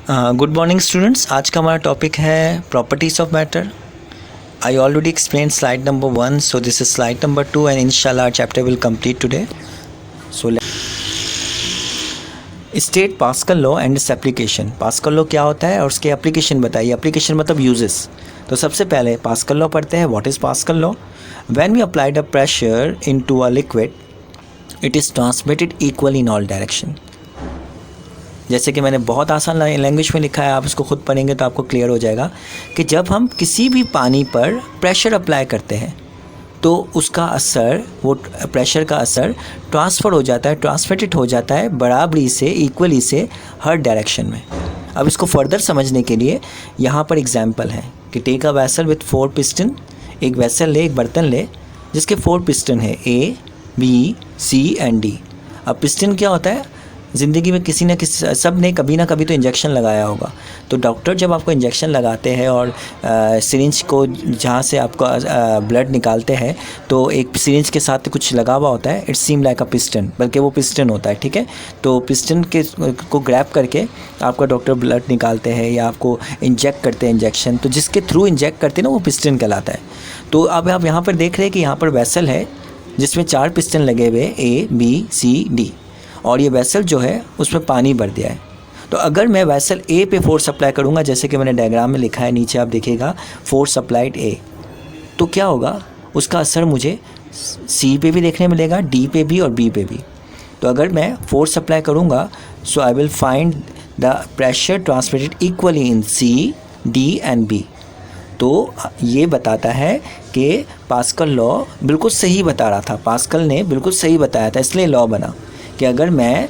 Good morning students. आज का हमारा टॉपिक है properties of matter. I already explain slide number 1, so this is slide number 2 and इंशाल्लाह our chapter will complete today. So state Pascal law and its application. Pascal law क्या होता है और उसके एप्लीकेशन बताइए। एप्लीकेशन मतलब uses. तो सबसे पहले पास्कल लॉ पढ़ते हैं। What is Pascal law? When we applied a pressure into a liquid it is transmitted equally in all direction. जैसे कि मैंने बहुत आसान लैंग्वेज में लिखा है, आप इसको खुद पढ़ेंगे तो आपको क्लियर हो जाएगा कि जब हम किसी भी पानी पर प्रेशर अप्लाई करते हैं तो उसका असर, वो प्रेशर का असर ट्रांसफ़र हो जाता है, ट्रांसमिटेड हो जाता है बराबरी से, इक्वली से हर डायरेक्शन में। अब इसको फर्दर समझने के लिए यहाँ पर एग्जाम्पल है कि take a vessel with 4 piston. एक वेसल ले, एक बर्तन ले जिसके 4 पिस्टन है, A, B, C and D। अब पिस्टन क्या होता है? ज़िंदगी में किसी न किसी, सब ने कभी ना कभी तो इंजेक्शन लगाया होगा। तो डॉक्टर जब आपको इंजेक्शन लगाते हैं और सिरिंज को जहाँ से आपका ब्लड निकालते हैं तो एक सिरिंज के साथ कुछ लगा हुआ होता है, it seem like a piston, बल्कि वो पिस्टन होता है, ठीक है। तो पिस्टन के को ग्रैब करके आपका डॉक्टर ब्लड निकालते हैं या आपको इंजेक्ट करते हैं इंजेक्शन, तो जिसके थ्रू इंजेक्ट करते हैं ना वो पिस्टन कहलाता है। तो अब आप यहाँ पर देख रहे हैं कि यहाँ पर वेसल है जिसमें 4 पिस्टन लगे हुए, A, B, C, D, और ये वेसल जो है उसमें पानी भर दिया है। तो अगर मैं वेसल A पे फोर्स अप्लाई करूँगा, जैसे कि मैंने डायग्राम में लिखा है, नीचे आप देखिएगा फोर्स अप्लाइड A, तो क्या होगा? उसका असर मुझे C पे भी देखने मिलेगा, D पे भी और B पे भी। तो अगर मैं फोर्स अप्लाई करूँगा so I will find the pressure transmitted equally in C, D and B। तो ये बताता है कि पास्कल लॉ बिल्कुल सही बता रहा था, पास्कल ने बिल्कुल सही बताया था, इसलिए लॉ बना कि अगर मैं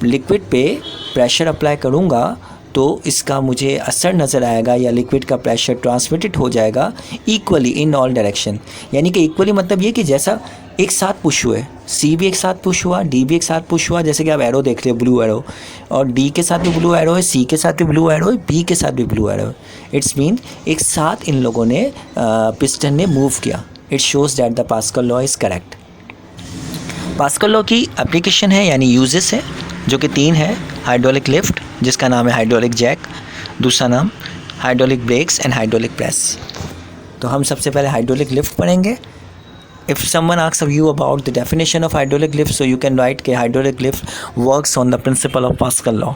लिक्विड पे प्रेशर अप्लाई करूँगा तो इसका मुझे असर नज़र आएगा या लिक्विड का प्रेशर ट्रांसमिटेड हो जाएगा इक्वली इन ऑल डायरेक्शन। यानी कि इक्वली मतलब ये कि जैसा एक साथ पुश हुए, C भी एक साथ पुश हुआ, D भी एक साथ पुश हुआ, जैसे कि आप एरो देख रहे हो, ब्लू एरो, और D के साथ भी ब्लू एरो है, C के साथ भी ब्लू एरो है, B के साथ भी ब्लू एरो है। इट्स मीन एक साथ इन लोगों ने पिस्टन ने मूव किया। It shows that the pascal law is correct. Pascal law की एप्लीकेशन है यानी यूजेस है जो कि 3 है। हाइड्रोलिक लिफ्ट जिसका नाम है हाइड्रोलिक जैक, दूसरा नाम hydraulic breaks and hydraulic press. तो हम सबसे पहले हाइड्रोलिक लिफ्ट पढ़ेंगे। If someone asks of you about the definition of hydraulic lift, so you can write कि hydraulic lift works on the principle of Pascal law।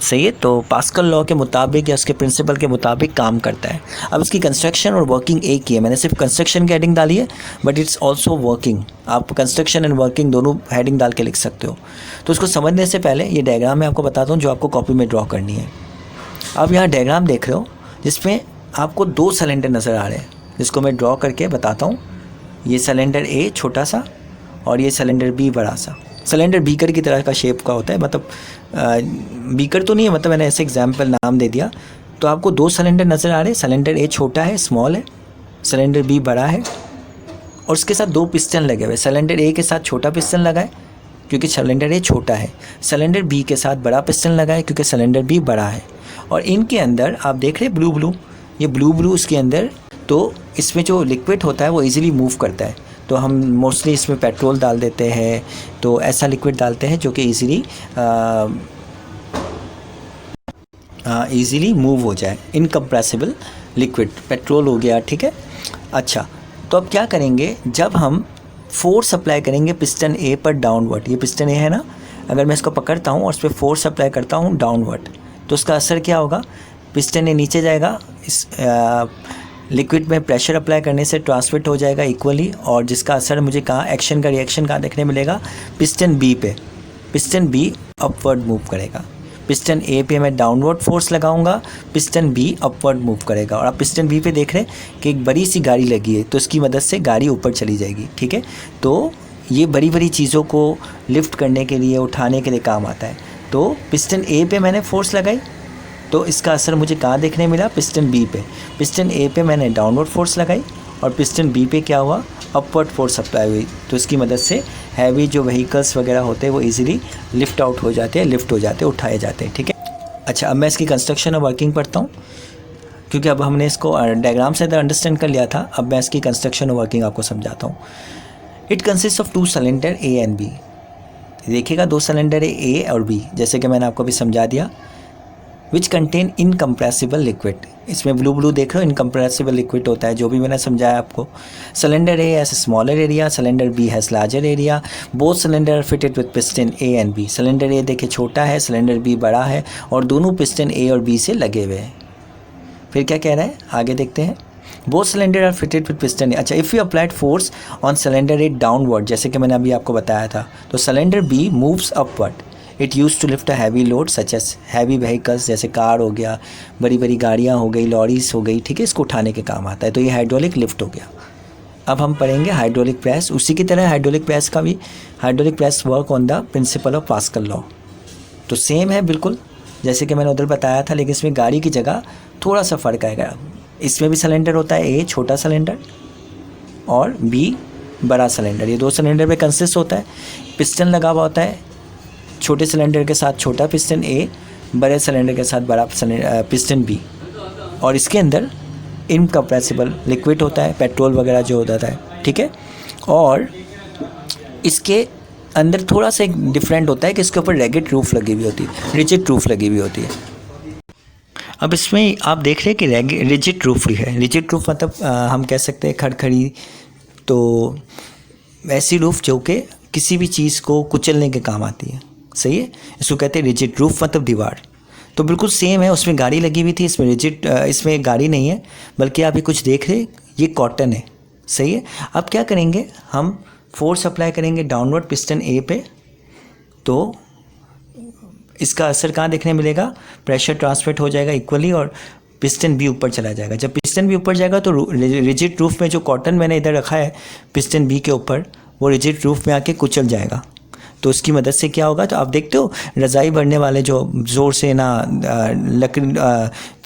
सही है, तो pascal law के मुताबिक या उसके प्रिंसिपल के मुताबिक काम करता है। अब इसकी कंस्ट्रक्शन और वर्किंग एक ही है। मैंने सिर्फ कंस्ट्रक्शन की हेडिंग डाली है, बट इट्स ऑल्सो वर्किंग। आप कंस्ट्रक्शन एंड वर्किंग दोनों हेडिंग डाल के लिख सकते हो। तो उसको समझने से पहले ये डायग्राम मैं आपको बताता हूँ जो आपको कॉपी में ड्रॉ करनी है। आप यहाँ डायग्राम देख रहे हो जिसमें आपको 2 सिलेंडर नज़र आ रहे हैं, जिसको मैं ड्रॉ करके बताता हूँ। ये सिलेंडर A छोटा सा और ये सिलेंडर B बड़ा सा। सिलेंडर बीकर की तरह का शेप का होता है, मतलब बीकर तो नहीं है, मतलब मैंने ऐसे एग्जाम्पल नाम दे दिया। तो आपको 2 सिलेंडर नज़र आ रहे हैं। सिलेंडर A छोटा है, स्मॉल है, सिलेंडर B बड़ा है, और उसके साथ 2 पिस्टन लगे हुए। सिलेंडर A के साथ छोटा पिस्टन लगा है क्योंकि सिलेंडर A छोटा है, सिलेंडर B के साथ बड़ा पिस्टन लगा है क्योंकि सिलेंडर B बड़ा है। और इनके अंदर आप देख रहे हैं ब्लू ब्लू, ये ब्लू ब्लू उसके अंदर, तो इसमें जो लिक्विड होता है वो इजीली मूव करता है। तो हम मोस्टली इसमें पेट्रोल डाल देते हैं, तो ऐसा लिक्विड डालते हैं जो कि इजीली मूव हो जाए। इनकम्प्रेसिबल लिक्विड पेट्रोल हो गया, ठीक है। अच्छा, तो अब क्या करेंगे? जब हम फोर्स अप्लाई करेंगे पिस्टन A पर डाउनवर्ड, ये पिस्टन A है ना, अगर मैं इसको पकड़ता हूँ और उस पर फोर्स अप्लाई करता हूँ डाउनवर्ड, तो उसका असर क्या होगा? पिस्टन A नीचे जाएगा, इस लिक्विड में प्रेशर अप्लाई करने से ट्रांसमिट हो जाएगा इक्वली, और जिसका असर मुझे कहाँ, एक्शन का रिएक्शन कहाँ देखने मिलेगा? पिस्टन B पे। पिस्टन B अपवर्ड मूव करेगा। पिस्टन A पे मैं डाउनवर्ड फोर्स लगाऊंगा, पिस्टन B अपवर्ड मूव करेगा। और आप पिस्टन B पे देख रहे हैं कि एक बड़ी सी गाड़ी लगी है, तो इसकी मदद से गाड़ी ऊपर चली जाएगी, ठीक है। तो ये बड़ी बड़ी चीज़ों को लिफ्ट करने के लिए, उठाने के लिए काम आता है। तो पिस्टन A पे मैंने फोर्स लगाई तो इसका असर मुझे कहाँ देखने मिला? पिस्टन B पे। पिस्टन A पे मैंने डाउनवर्ड फोर्स लगाई और पिस्टन B पे क्या हुआ? अपवर्ड फोर्स अप्लाई हुई। तो इसकी मदद से हैवी जो व्हीकल्स वगैरह होते हैं वो इजीली लिफ्ट आउट हो जाते हैं, लिफ्ट हो जाते हैं, उठाए जाते हैं, ठीक है। अच्छा, अब मैं इसकी कंस्ट्रक्शन और वर्किंग पढ़ता हूँ, क्योंकि अब हमने इसको डायग्राम से अंडरस्टैंड कर लिया था। अब मैं इसकी कंस्ट्रक्शन और वर्किंग आपको समझाता हूँ। It consist of 2 cylinder A and B। देखिएगा 2 सिलेंडर है A और B, जैसे कि मैंने आपको अभी समझा दिया। विच कंटेन इनकम्प्रेसिबल लिक्विड। इसमें ब्लू ब्लू देख रहे हो, इनकम्प्रेसिबल लिक्विड होता है, जो भी मैंने समझाया आपको। Cylinder A has smaller area, cylinder B has larger area, both cylinder are fitted with piston A and B. Cylinder A देखिए छोटा है, सिलेंडर बी बड़ा है, और दोनों पिस्टन ए और बी से लगे हुए हैं। फिर क्या कह रहा है, आगे देखते हैं। Both cylinder are fitted with piston A. अच्छा, if you applied force on cylinder A downward, जैसे कि मैंने अभी आपको बताया था, तो cylinder B moves upward. It use to lift a heavy load such as heavy vehicles, जैसे कार हो गया, बड़ी बड़ी गाड़ियाँ हो गई, लॉरीज हो गई, ठीक है, इसको उठाने के काम आता है। तो ये हाइड्रोलिक लिफ्ट हो गया। अब हम पढ़ेंगे हाइड्रोलिक प्रेस। उसी की तरह हाइड्रोलिक प्रेस का भी, hydraulic press work on the principle of pascal law. तो सेम है बिल्कुल जैसे कि मैंने उधर बताया था, लेकिन इसमें गाड़ी की जगह थोड़ा सा फ़र्क आएगा। इसमें भी सिलेंडर होता है, ए छोटा सिलेंडर और बी बड़ा सिलेंडर। ये दो सिलेंडर पे कंसिस्ट होता है। पिस्टन लगा हुआ होता है, छोटे सिलेंडर के साथ छोटा पिस्टन ए, बड़े सिलेंडर के साथ बड़ा पिस्टन बी, और इसके अंदर इनकम्प्रेसिबल लिक्विड होता है, पेट्रोल वगैरह जो होता है, ठीक है। और इसके अंदर थोड़ा सा एक डिफरेंट होता है कि इसके ऊपर रैगिड रूफ लगी हुई होती है, रिजिड रूफ लगी हुई होती है। अब इसमें आप देख रहे हैं कि रिजिड रूफ है। रिजिड रूफ मतलब हम कह सकते हैं खड़खड़ी, तो ऐसी रूफ जो कि किसी भी चीज़ को कुचलने के काम आती है, सही है। इसको कहते हैं रिजिड रूफ, मतलब दीवार। तो बिल्कुल सेम है, उसमें गाड़ी लगी हुई थी, इसमें रिजिड, इसमें गाड़ी नहीं है, बल्कि आप ये कुछ देख रहे, ये कॉटन है, सही है। अब क्या करेंगे, हम फोर्स अप्लाई करेंगे डाउनवर्ड पिस्टन ए पे, तो इसका असर कहाँ देखने मिलेगा, प्रेशर ट्रांसफर हो जाएगा इक्वली और पिस्टन बी ऊपर चला जाएगा। जब पिस्टन बी ऊपर जाएगा तो रिजिड रूफ में जो कॉटन मैंने इधर रखा है पिस्टन बी के ऊपर, वो रिजिड रूफ में आके कुचल जाएगा। तो उसकी मदद से क्या होगा, तो आप देखते हो रज़ाई भरने वाले जो ज़ोर से ना लकड़ी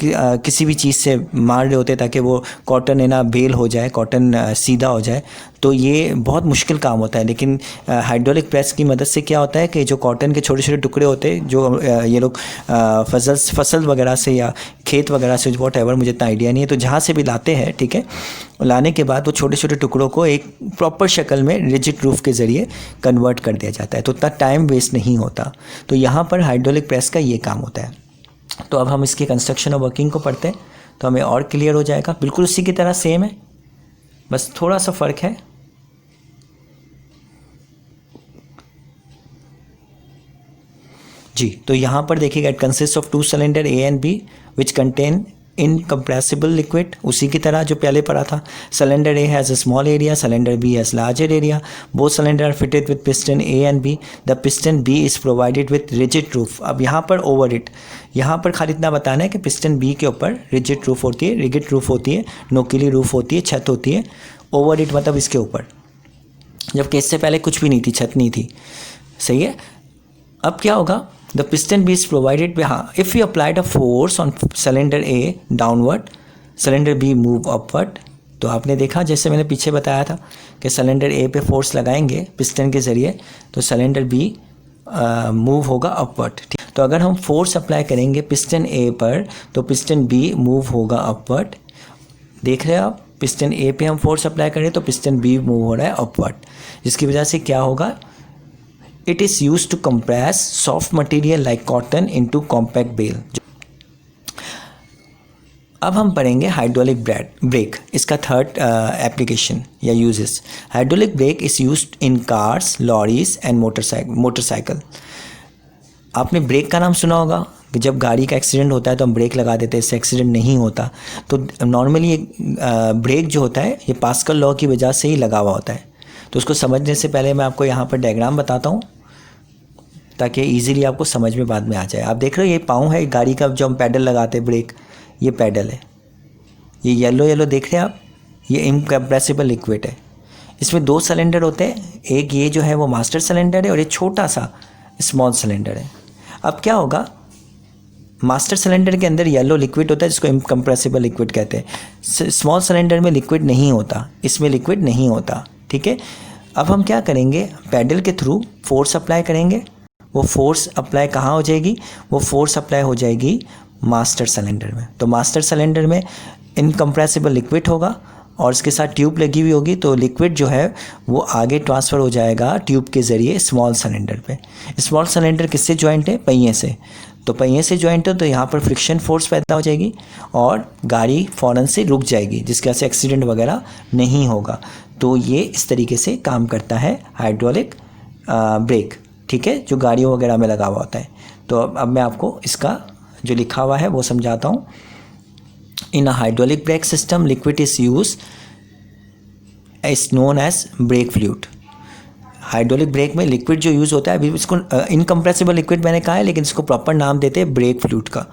किसी भी चीज़ से मार रहे होते ताकि वो कॉटन है ना बेल हो जाए, कॉटन सीधा हो जाए, तो ये बहुत मुश्किल काम होता है। लेकिन हाइड्रोलिक प्रेस की मदद से क्या होता है कि जो कॉटन के छोटे छोटे टुकड़े होते हैं, जो ये लोग फसल वगैरह से या खेत वगैरह से, वॉट एवर, मुझे इतना आइडिया नहीं है, तो जहाँ से भी लाते हैं, ठीक है, लाने के बाद वो छोटे छोटे टुकड़ों को एक प्रॉपर शक्ल में रिजिड रूफ के ज़रिए कन्वर्ट कर दिया जाता है, तो उतना टाइम वेस्ट नहीं होता। तो यहाँ पर हाइड्रोलिक प्रेस का ये काम होता है। तो अब हम इसकी कंस्ट्रक्शन और वर्किंग को पढ़ते हैं तो हमें और क्लियर हो जाएगा। बिल्कुल उसी की तरह सेम है, बस थोड़ा सा फ़र्क है। जी, तो यहाँ पर देखिएगा, it consist of two cylinder A and B which contain incompressible liquid, उसी की तरह जो पहले पढ़ा था। Cylinder A has a small area, cylinder B has larger area, both cylinder are fitted with piston A and B, the piston B is provided with rigid roof. अब यहाँ पर ओवर इट, यहाँ पर खाली इतना बताना है कि पिस्टन बी के ऊपर रिजिड रूफ होती है, रिगिड रूफ होती है, नोकीली रूफ होती है, छत होती है। ओवर इट मतलब इसके ऊपर, जबकि इससे पहले कुछ भी नहीं थी, छत नहीं थी, सही है। अब क्या होगा, the piston B is provided by, हाँ, if you applied a force on cylinder A downward, cylinder B move upward. तो आपने देखा, जैसे मैंने पीछे बताया था कि सिलेंडर ए पे फोर्स लगाएंगे पिस्टन के ज़रिए तो सिलेंडर बी मूव होगा अपवर्ड। तो अगर हम फोर्स अप्लाई करेंगे पिस्टन ए पर तो पिस्टन बी मूव होगा अपवर्ड। देख रहे हैं आप, पिस्टन ए पे हम फोर्स अप्लाई करें तो पिस्टन बी मूव हो रहा है अपवर्ड, जिसकी वजह से क्या होगा, it is use to compress soft material like cotton into compact bale. अब हम पढ़ेंगे हाइड्रोलिक ब्रेक, इसका थर्ड एप्लीकेशन या uses. Hydraulic brake is used in cars, lorries and motorcycle. आपने ब्रेक का नाम सुना होगा कि जब गाड़ी का एक्सीडेंट होता है तो हम ब्रेक लगा देते हैं, इससे एक्सीडेंट नहीं होता। तो नॉर्मली ब्रेक जो होता है ये पास्कल लॉ की वजह से ही लगा हुआ होता है। तो उसको समझने से पहले मैं आपको यहाँ पर डायग्राम बताता हूँ ताकि इजीली आपको समझ में बाद में आ जाए। आप देख रहे हो, ये पाँव है गाड़ी का, जो हम पैडल लगाते हैं ब्रेक, ये पैडल है। ये येलो देख रहे हैं आप, ये इनकम्प्रेसिबल लिक्विड है। इसमें दो सिलेंडर होते हैं, एक ये जो है वो मास्टर सिलेंडर है और ये छोटा सा स्मॉल सिलेंडर है। अब क्या होगा, मास्टर सिलेंडर के अंदर येलो लिक्विड होता है जिसको इनकम्प्रेसिबल लिक्विड कहते हैं। स्मॉल सिलेंडर में लिक्विड नहीं होता, इसमें लिक्विड नहीं होता, ठीक है। अब हम क्या करेंगे, पैडल के थ्रू फोर्स अप्लाई करेंगे। वो फोर्स अप्लाई कहाँ हो जाएगी, वो फोर्स अप्लाई हो जाएगी मास्टर सिलेंडर में। तो मास्टर सिलेंडर में इनकम्प्रेसिबल लिक्विड होगा और इसके साथ ट्यूब लगी हुई होगी, तो लिक्विड जो है वो आगे ट्रांसफ़र हो जाएगा ट्यूब के ज़रिए स्मॉल सिलेंडर पे। स्मॉल सिलेंडर किससे जॉइंट है, पहिए से। तो पहिए से जॉइंट हो तो यहाँ पर फ्रिक्शन फोर्स पैदा हो जाएगी और गाड़ी फ़ौरन से रुक जाएगी, जिसकी वजह से एक्सीडेंट वगैरह नहीं होगा। तो ये इस तरीके से काम करता है हाइड्रोलिक ब्रेक, ठीक है, जो गाड़ियों वगैरह में लगा हुआ होता है। तो अब मैं आपको इसका जो लिखा हुआ है वो समझाता हूँ। In a hydraulic brake system liquid is use is known as brake fluid. Hydraulic brake में लिक्विड जो यूज़ होता है, अभी इसको इनकम्प्रेसिबल लिक्विड मैंने कहा है, लेकिन इसको प्रॉपर नाम देते हैं ब्रेक फ्लूइड का।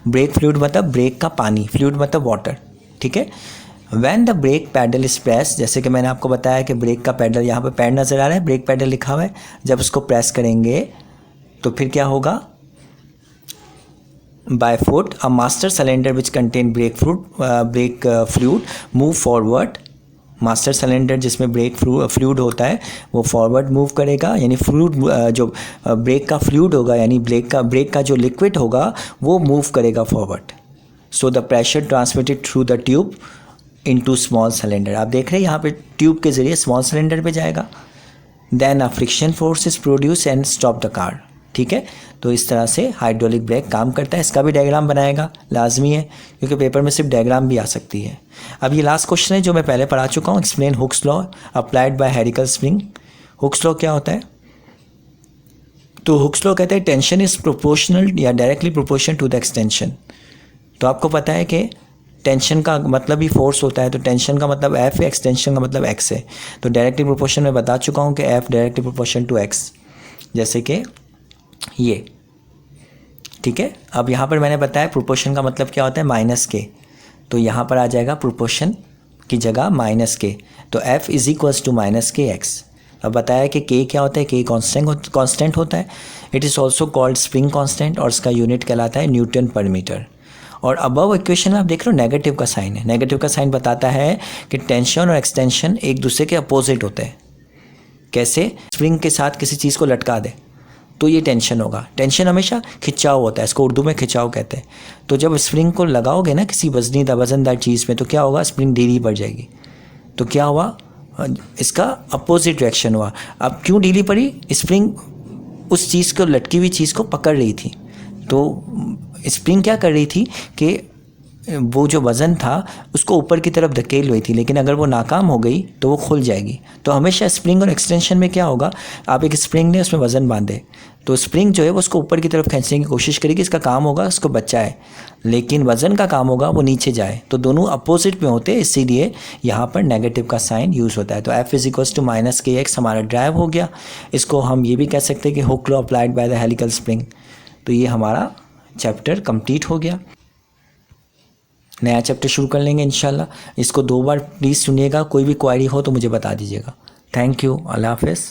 ब्रेक फ्लूइड मतलब ब्रेक का पानी, फ्लूइड मतलब वाटर, ठीक है। When the brake pedal is press, जैसे कि मैंने आपको बताया कि ब्रेक का पैडल, यहाँ पे पैड नज़र आ रहा है, ब्रेक पैडल लिखा हुआ है, जब उसको प्रेस करेंगे तो फिर क्या होगा, by foot a master cylinder which contain brake fluid move forward. Master cylinder जिसमें ब्रेक फ्लूइड होता है वो फॉरवर्ड मूव करेगा, यानी फ्लूइड जो ब्रेक का फ्लूइड होगा, यानी ब्रेक का जो लिक्विड होगा वो मूव करेगा forward. So the pressure transmitted through the tube into small cylinder. आप देख रहे हैं यहाँ पे ट्यूब के ज़रिए स्मॉल सिलेंडर पे जाएगा। Then a friction force is produce and stop the car, ठीक है। तो इस तरह से हाइड्रोलिक ब्रेक काम करता है। इसका भी डायग्राम बनाएगा, लाजमी है, क्योंकि पेपर में सिर्फ डायग्राम भी आ सकती है। अब ये लास्ट क्वेश्चन है जो मैं पहले पढ़ा चुका हूँ, explain Hooke's law applied by helical spring. Hooke's law क्या होता है? तो हुक्स लॉ कहते हैं टेंशन इज प्रोपोर्शनल या directly proportional to the extension. तो आपको पता है कि टेंशन का मतलब ही फोर्स होता है, तो टेंशन का मतलब F है, एक्सटेंशन का मतलब X है। तो डायरेक्टली प्रोपोर्शन में बता चुका हूँ कि F directly proportion to X, जैसे कि ये, ठीक है। अब यहाँ पर मैंने बताया प्रोपोर्शन का मतलब क्या होता है, माइनस के, तो यहाँ पर आ जाएगा प्रोपोर्शन की जगह माइनस के, तो F is equals to minus k x. अब बताया कि K क्या होता है, K कांस्टेंट होता है। It is also called spring constant और इसका यूनिट कहलाता है न्यूटन पर मीटर। और अबव इक्वेशन में आप देख रहे हो नेगेटिव का साइन है। नेगेटिव का साइन बताता है कि टेंशन और एक्सटेंशन एक दूसरे के अपोजिट होते हैं। कैसे? स्प्रिंग के साथ किसी चीज़ को लटका दे तो ये टेंशन होगा। टेंशन हमेशा खिंचाव होता है, इसको उर्दू में खिंचाव कहते हैं। तो जब स्प्रिंग को लगाओगे ना किसी वजनदार चीज़ में, तो क्या होगा, स्प्रिंग ढीली पड़ जाएगी। तो क्या हुआ, इसका अपोजिट रिएक्शन हुआ। अब क्यों ढीली पड़ी? स्प्रिंग उस चीज़ को, लटकी हुई चीज़ को पकड़ रही थी। तो स्प्रिंग क्या कर रही थी कि वो जो वज़न था उसको ऊपर की तरफ धकेल रही थी, लेकिन अगर वो नाकाम हो गई तो वो खुल जाएगी। तो हमेशा स्प्रिंग और एक्सटेंशन में क्या होगा, आप एक स्प्रिंग ने उसमें वज़न बांधे तो स्प्रिंग जो है वो उसको ऊपर की तरफ खींचने की कोशिश करेगी, इसका काम होगा उसको बचाए, लेकिन वज़न का काम होगा वो नीचे जाए। तो दोनों अपोजिट में होते हैं, इसीलिए यहाँ पर नेगेटिव का साइन यूज़ होता है। तो F is equals to minus k x हमारा ड्राइव हो गया। इसको हम ये भी कह सकते हैं कि Hooke law applied by the helical spring. तो ये हमारा चैप्टर कंप्लीट हो गया। नया चैप्टर शुरू कर लेंगे इंशाल्लाह। इसको 2 बार प्लीज़ सुनिएगा, कोई भी क्वेरी हो तो मुझे बता दीजिएगा। थैंक यू, अल्लाह हाफ़िज़।